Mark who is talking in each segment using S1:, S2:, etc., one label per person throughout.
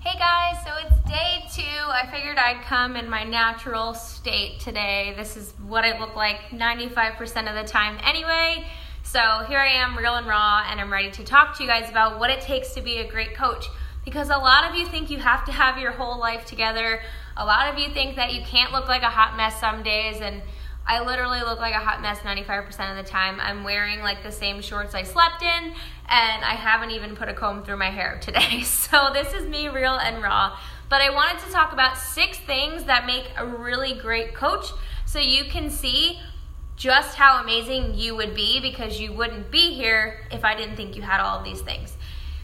S1: Hey guys, so it's day 2. I figured I'd come in my natural state today. This is what I look like 95% of the time anyway. So here I am, real and raw, and I'm ready to talk to you guys about what it takes to be a great coach. Because a lot of you think you have to have your whole life together. A lot of you think that you can't look like a hot mess some days, and I literally look like a hot mess 95% of the time. I'm wearing like the same shorts I slept in, and I haven't even put a comb through my hair today. So this is me, real and raw. But I wanted to talk about 6 things that make a really great coach so you can see just how amazing you would be, because you wouldn't be here if I didn't think you had all of these things.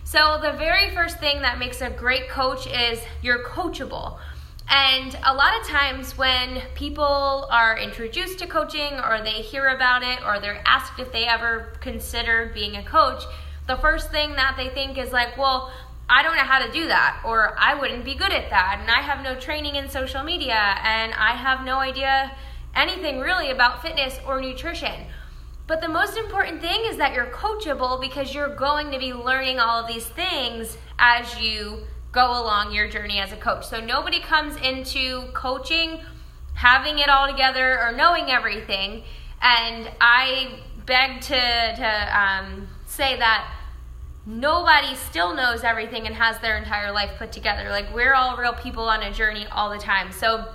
S1: So the very first thing that makes a great coach is you're coachable. And a lot of times when people are introduced to coaching, or they hear about it, or they're asked if they ever considered being a coach, the first thing that they think is like, well, I don't know how to do that, or I wouldn't be good at that, and I have no training in social media, and I have no idea anything really about fitness or nutrition. But the most important thing is that you're coachable, because you're going to be learning all of these things as you go along your journey as a coach. So nobody comes into coaching having it all together or knowing everything. And I beg to say that nobody still knows everything and has their entire life put together. Like, we're all real people on a journey all the time. So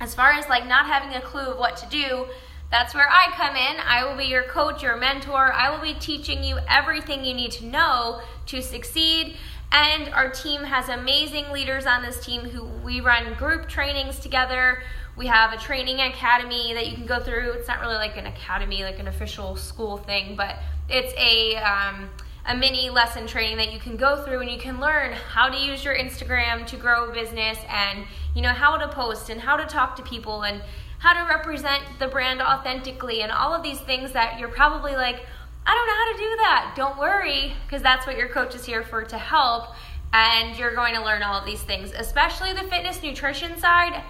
S1: as far as like not having a clue of what to do, that's where I come in. I will be your coach, your mentor. I will be teaching you everything you need to know to succeed. And our team has amazing leaders on this team who we run group trainings together. We have a training academy that you can go through. It's not really like an academy, like an official school thing, but it's a mini lesson training that you can go through, and you can learn how to use your Instagram to grow a business, and how to post and how to talk to people and how to represent the brand authentically, and all of these things that you're probably like, I don't know how to do that. Don't worry, because that's what your coach is here for, to help. And you're going to learn all of these things, especially the fitness nutrition side.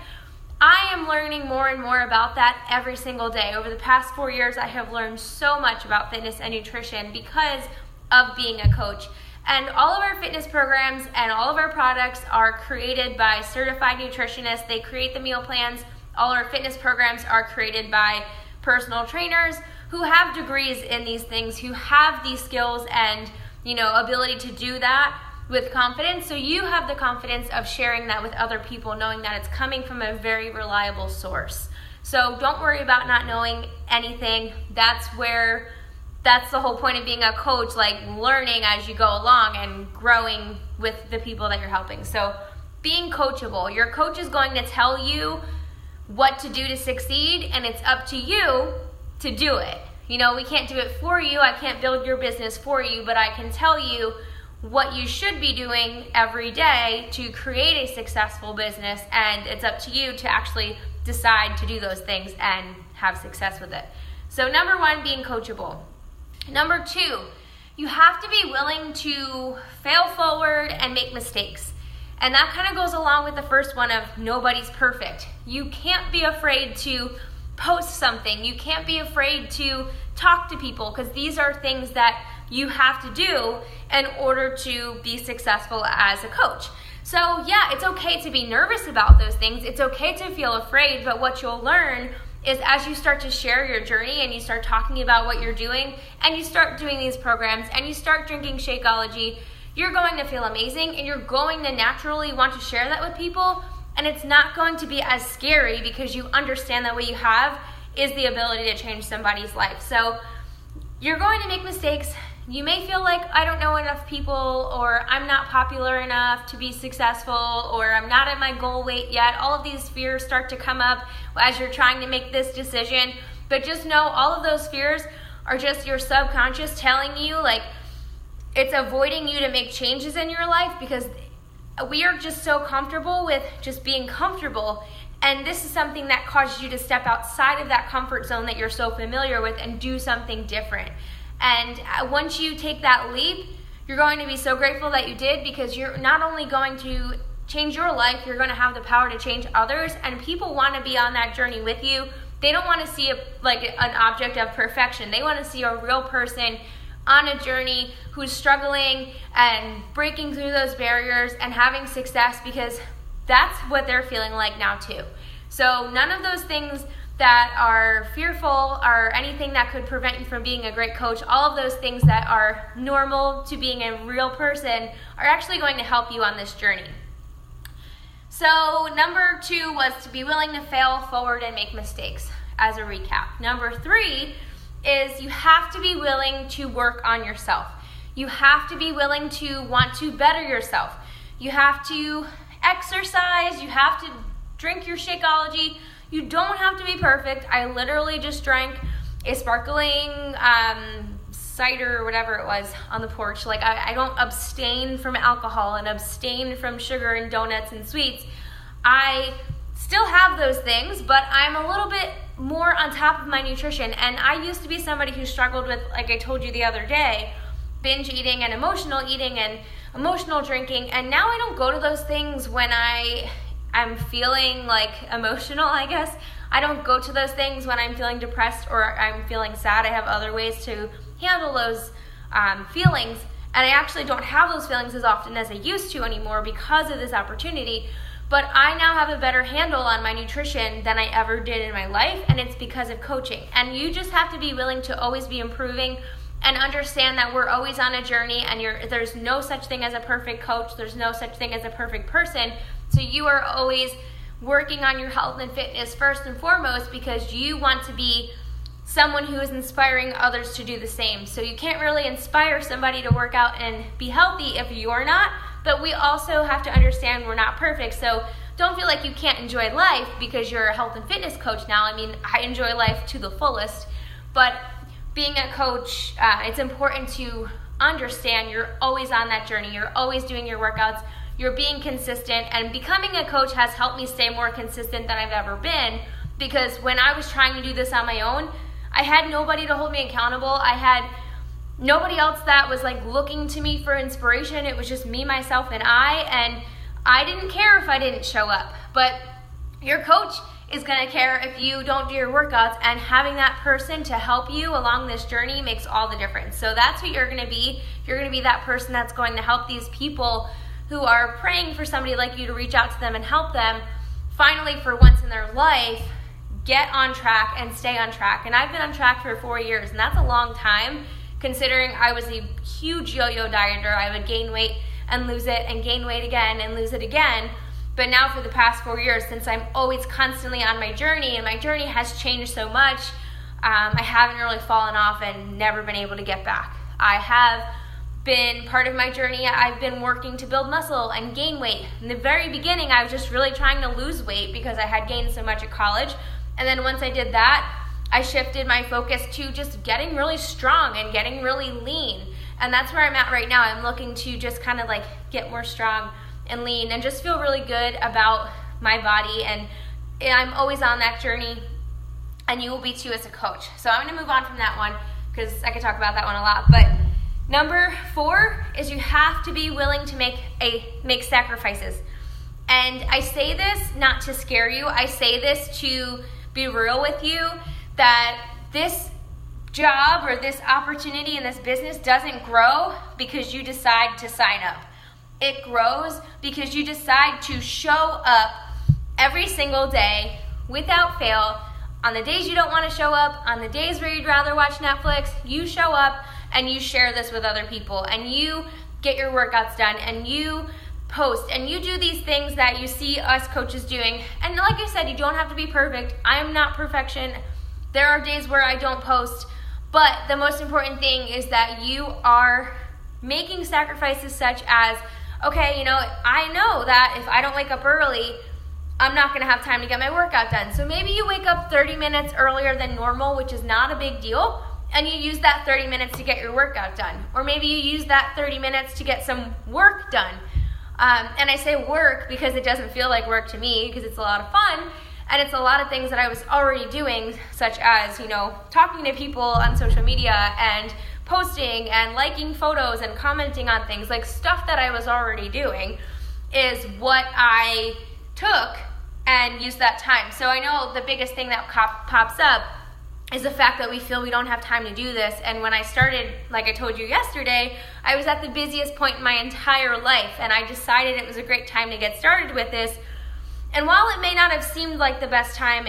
S1: I am learning more and more about that every single day. Over the past 4 years, I have learned so much about fitness and nutrition because of being a coach. And all of our fitness programs and all of our products are created by certified nutritionists. They create the meal plans. All our fitness programs are created by personal trainers who have degrees in these things, who have these skills and ability to do that with confidence. So you have the confidence of sharing that with other people, knowing that it's coming from a very reliable source. So don't worry about not knowing anything. That's the whole point of being a coach, like learning as you go along and growing with the people that you're helping. So being coachable. Your coach is going to tell you what to do to succeed, and it's up to you to do it. We can't do it for you. I can't build your business for you, but I can tell you what you should be doing every day to create a successful business, and it's up to you to actually decide to do those things and have success with it. So number 1, being coachable. Number 2, you have to be willing to fail forward and make mistakes. And that kind of goes along with the first one of nobody's perfect. You can't be afraid to post something. You can't be afraid to talk to people, because these are things that you have to do in order to be successful as a coach. So yeah, it's okay to be nervous about those things. It's okay to feel afraid, but what you'll learn is as you start to share your journey and you start talking about what you're doing and you start doing these programs and you start drinking Shakeology, you're going to feel amazing, and you're going to naturally want to share that with people. And it's not going to be as scary, because you understand that what you have is the ability to change somebody's life. So you're going to make mistakes. You may feel like, I don't know enough people, or I'm not popular enough to be successful, or I'm not at my goal weight yet. All of these fears start to come up as you're trying to make this decision. But just know all of those fears are just your subconscious telling you, like, it's avoiding you to make changes in your life, because we are just so comfortable with just being comfortable. And this is something that causes you to step outside of that comfort zone that you're so familiar with and do something different. And once you take that leap, you're going to be so grateful that you did, because you're not only going to change your life, you're going to have the power to change others. And people want to be on that journey with you. They don't want to see an object of perfection. They want to see a real person on a journey, who's struggling and breaking through those barriers and having success, because that's what they're feeling like now too. So none of those things that are fearful or anything that could prevent you from being a great coach, all of those things that are normal to being a real person are actually going to help you on this journey. So number 2 was to be willing to fail forward and make mistakes, as a recap. Number 3 is you have to be willing to work on yourself. You have to be willing to want to better yourself. You have to exercise. You have to drink your Shakeology. You don't have to be perfect. I literally just drank a sparkling cider or whatever it was on the porch. Like I don't abstain from alcohol and abstain from sugar and donuts and sweets. I still have those things, but I'm a little bit more on top of my nutrition. And I used to be somebody who struggled with, like I told you the other day, binge eating and emotional drinking. And now I don't go to those things when I'm feeling like emotional, I guess. I don't go to those things when I'm feeling depressed or I'm feeling sad. I have other ways to handle those feelings. And I actually don't have those feelings as often as I used to anymore because of this opportunity. But I now have a better handle on my nutrition than I ever did in my life, and it's because of coaching. And you just have to be willing to always be improving and understand that we're always on a journey, and there's no such thing as a perfect coach. There's no such thing as a perfect person. So you are always working on your health and fitness first and foremost because you want to be someone who is inspiring others to do the same. So you can't really inspire somebody to work out and be healthy if you're not. But we also have to understand we're not perfect. So don't feel like you can't enjoy life because you're a health and fitness coach now. I mean, I enjoy life to the fullest. But being a coach, it's important to understand you're always on that journey. You're always doing your workouts. You're being consistent. And becoming a coach has helped me stay more consistent than I've ever been. Because when I was trying to do this on my own, I had nobody to hold me accountable. I had nobody else that was like looking to me for inspiration. It was just me, myself, and I didn't care if I didn't show up. But your coach is gonna care if you don't do your workouts, and having that person to help you along this journey makes all the difference. So that's who you're gonna be. You're gonna be that person that's going to help these people who are praying for somebody like you to reach out to them and help them finally, for once in their life, get on track and stay on track. And I've been on track for 4 years, and that's a long time considering I was a huge yo-yo dieter. I would gain weight and lose it and gain weight again and lose it again. But now for the past 4 years, since I'm always constantly on my journey, and my journey has changed so much, I haven't really fallen off and never been able to get back. I have been part of my journey. I've been working to build muscle and gain weight. In the very beginning, I was just really trying to lose weight because I had gained so much at college. And then once I did that, I shifted my focus to just getting really strong and getting really lean. And that's where I'm at right now. I'm looking to just kind of like get more strong and lean and just feel really good about my body. And I'm always on that journey, and you will be too as a coach. So I'm gonna move on from that one because I could talk about that one a lot. But number 4 is you have to be willing to make sacrifices. And I say this not to scare you. I say this to be real with you that this job or this opportunity in this business doesn't grow because you decide to sign up. It grows because you decide to show up every single day without fail. On the days you don't want to show up, on the days where you'd rather watch Netflix, you show up and you share this with other people, and you get your workouts done, and you post, and you do these things that you see us coaches doing. And like I said, you don't have to be perfect. I am not perfection. There are days where I don't post, but the most important thing is that you are making sacrifices such as, okay, I know that if I don't wake up early, I'm not gonna have time to get my workout done. So maybe you wake up 30 minutes earlier than normal, which is not a big deal, and you use that 30 minutes to get your workout done. Or maybe you use that 30 minutes to get some work done. And I say work because it doesn't feel like work to me, because it's a lot of fun. And it's a lot of things that I was already doing, such as, talking to people on social media and posting and liking photos and commenting on things, like stuff that I was already doing is what I took and used that time. So I know the biggest thing that pops up is the fact that we feel we don't have time to do this. And when I started, like I told you yesterday, I was at the busiest point in my entire life, and I decided it was a great time to get started with this. And while it may not have seemed like the best time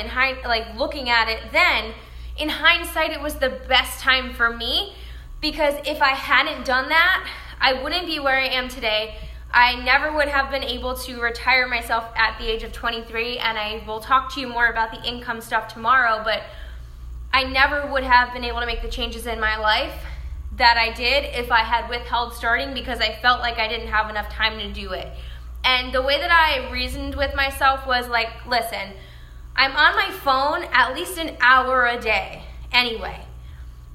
S1: looking at it then, in hindsight, it was the best time for me, because if I hadn't done that, I wouldn't be where I am today. I never would have been able to retire myself at the age of 23, and I will talk to you more about the income stuff tomorrow, but I never would have been able to make the changes in my life that I did if I had withheld starting, because I felt like I didn't have enough time to do it. And the way that I reasoned with myself was like, listen, I'm on my phone at least an hour a day anyway.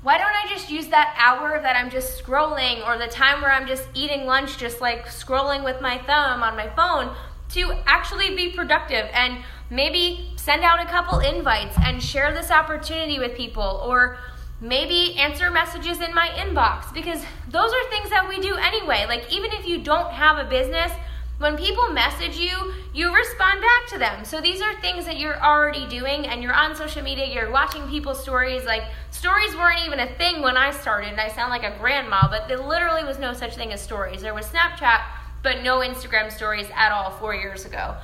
S1: Why don't I just use that hour that I'm just scrolling, or the time where I'm just eating lunch, just like scrolling with my thumb on my phone, to actually be productive and maybe send out a couple invites and share this opportunity with people, or maybe answer messages in my inbox, because those are things that we do anyway. Like, even if you don't have a business, when people message you, you respond back to them. So these are things that you're already doing, and you're on social media, you're watching people's stories. Like, stories weren't even a thing when I started, and I sound like a grandma, but there literally was no such thing as stories. There was Snapchat, but no Instagram stories at all 4 years ago.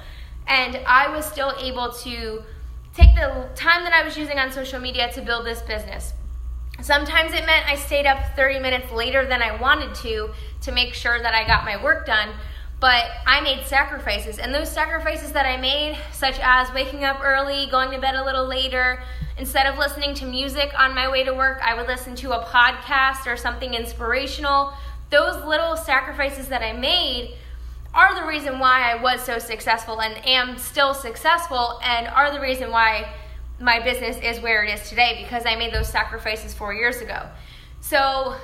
S1: And I was still able to take the time that I was using on social media to build this business. Sometimes it meant I stayed up 30 minutes later than I wanted to make sure that I got my work done. But I made sacrifices, and those sacrifices that I made, such as waking up early, going to bed a little later, instead of listening to music on my way to work, I would listen to a podcast or something inspirational. Those little sacrifices that I made are the reason why I was so successful and am still successful, and are the reason why my business is where it is today, because I made those sacrifices 4 years ago. So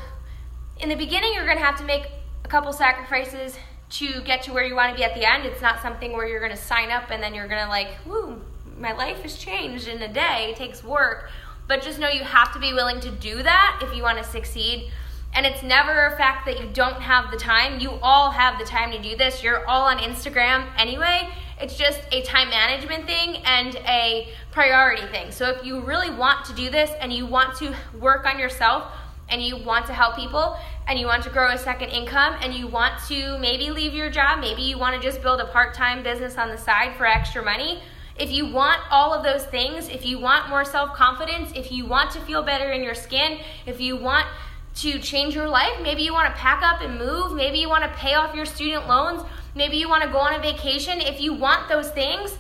S1: in the beginning, you're going to have to make a couple sacrifices to get to where you want to be at the end. It's not something where you're going to sign up and then you're going to like, woo, my life has changed in a day. It takes work. But just know you have to be willing to do that if you want to succeed. And it's never a fact that you don't have the time. You all have the time to do this. You're all on Instagram anyway. It's just a time management thing and a priority thing. So if you really want to do this and you want to work on yourself, and you want to help people, and you want to grow a second income, and you want to maybe leave your job, maybe you want to just build a part-time business on the side for extra money. If you want all of those things, if you want more self-confidence, if you want to feel better in your skin, if you want to change your life, maybe you want to pack up and move, maybe you want to pay off your student loans, maybe you want to go on a vacation. If you want those things,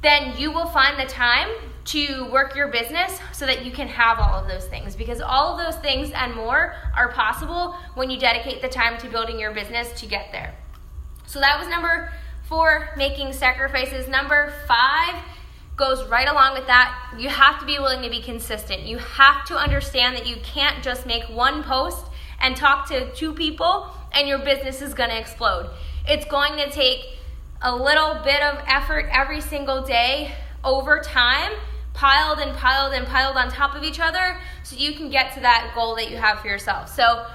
S1: then you will find the time to work your business so that you can have all of those things, because all of those things and more are possible when you dedicate the time to building your business to get there. So that was number 4, making sacrifices. Number 5 goes right along with that. You have to be willing to be consistent. You have to understand that you can't just make one post and talk to 2 people and your business is going to explode. It's going to take a little bit of effort every single day over time, piled and piled and piled on top of each other, so you can get to that goal that you have for yourself. So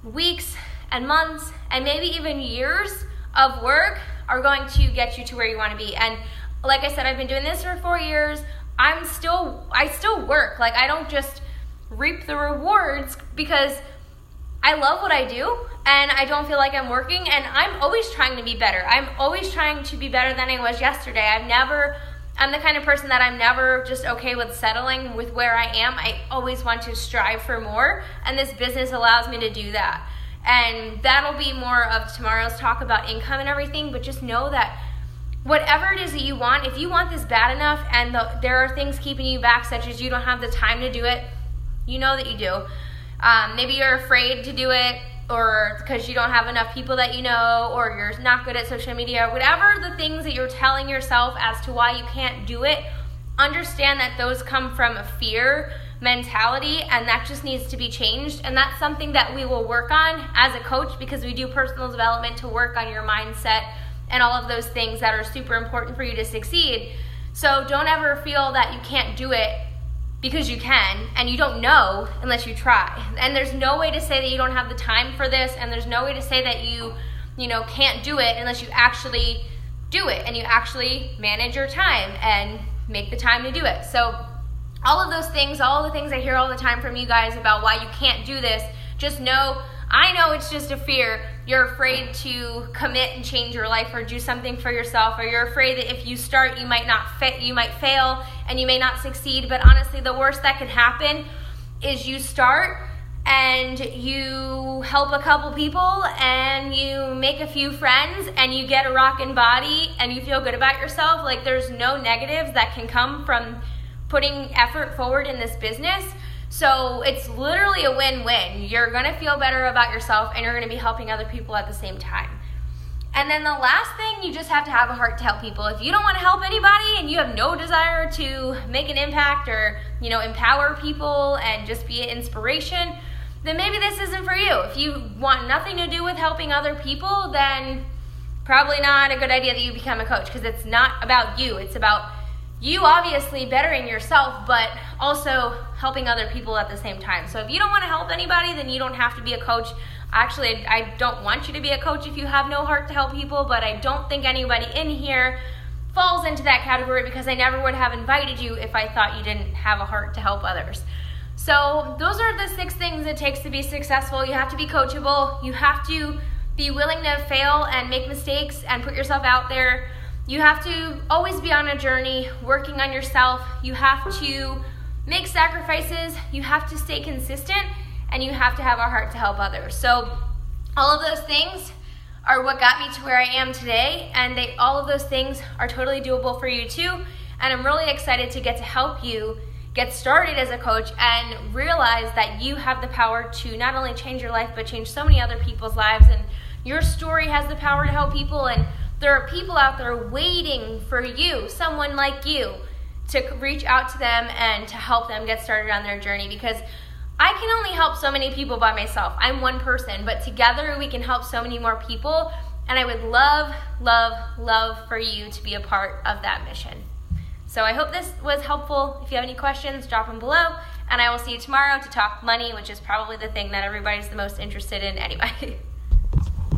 S1: weeks and months and maybe even years of work are going to get you to where you want to be. And like I said, I've been doing this for 4 years. I still work. Like, I don't just reap the rewards, because I love what I do and I don't feel like I'm working, and I'm always trying to be better. I'm always trying to be better than I was yesterday. I'm the kind of person that I'm never just okay with settling with where I am. I always want to strive for more, and this business allows me to do that. And that'll be more of tomorrow's talk about income and everything, but just know that whatever it is that you want, if you want this bad enough and there are things keeping you back, such as you don't have the time to do it, you know that you do. Maybe you're afraid to do it, or because you don't have enough people that you know, or you're not good at social media, whatever the things that you're telling yourself as to why you can't do it, understand that those come from a fear mentality, and that just needs to be changed. And that's something that we will work on as a coach, because we do personal development to work on your mindset and all of those things that are super important for you to succeed. So don't ever feel that you can't do it, because you can, and you don't know unless you try. And there's no way to say that you don't have the time for this, and there's no way to say that you can't do it unless you actually do it and you actually manage your time and make the time to do it. So all of those things, all the things I hear all the time from you guys about why you can't do this, just know, I know it's just a fear. You're afraid to commit and change your life or do something for yourself, or you're afraid that if you start, you might fail and you may not succeed. But honestly, the worst that could happen is you start and you help a couple people and you make a few friends and you get a rockin' body and you feel good about yourself. Like, there's no negatives that can come from putting effort forward in this business. So it's literally a win-win. You're gonna feel better about yourself and you're gonna be helping other people at the same time. And then the last thing, you just have to have a heart to help people. If you don't wanna help anybody and you have no desire to make an impact or, empower people and just be an inspiration, then maybe this isn't for you. If you want nothing to do with helping other people, then probably not a good idea that you become a coach, because it's not about you. It's about you obviously bettering yourself, but also helping other people at the same time. So if you don't want to help anybody, then you don't have to be a coach. Actually, I don't want you to be a coach if you have no heart to help people, but I don't think anybody in here falls into that category, because I never would have invited you if I thought you didn't have a heart to help others. So those are the 6 things it takes to be successful. You have to be coachable. You have to be willing to fail and make mistakes and put yourself out there. You have to always be on a journey, working on yourself. You have to make sacrifices. You have to stay consistent, and you have to have a heart to help others. So all of those things are what got me to where I am today, and all of those things are totally doable for you too. And I'm really excited to get to help you get started as a coach and realize that you have the power to not only change your life, but change so many other people's lives. And your story has the power to help people, and there are people out there waiting for you, someone like you, to reach out to them and to help them get started on their journey, because I can only help so many people by myself. I'm one person, but together we can help so many more people, and I would love, love, love for you to be a part of that mission. So I hope this was helpful. If you have any questions, drop them below, and I will see you tomorrow to talk money, which is probably the thing that everybody's the most interested in anyway.